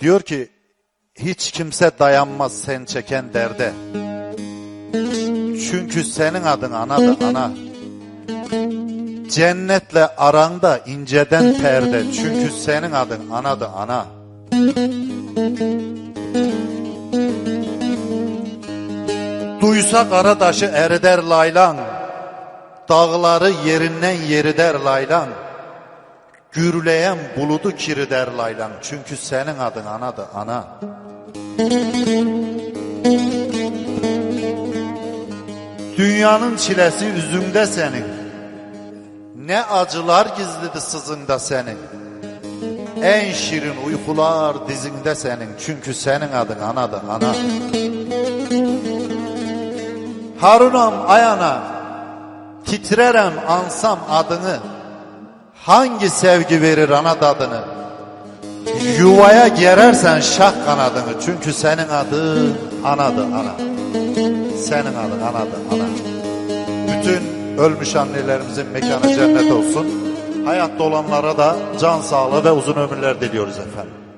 Diyor ki hiç kimse dayanmaz sen çeken derde. Çünkü senin adın anadır ana. Cennetle aranda inceden perde. Çünkü senin adın anadır ana. Duysa Qaradaşı erider laylan. Dağları yerinden yerider laylan. Gürleyen buludu kirider laylan. Çünkü senin adın anadır ana. Dünyanın çilesi üzümde senin. Ne acılar gizlidir sızında senin. En şirin uykular dizinde senin. Çünkü senin adın anadır ana. Harunam ayana, titrerem ansam adını. Hangi sevgi verir ana dadını? Yuvaya gerersen şah kanadını. Çünkü senin adın anadır ana. Senin adın anadır ana. Bütün ölmüş annelerimizin mekanı cennet olsun. Hayatta olanlara da can sağlığı ve uzun ömürler diliyoruz efendim.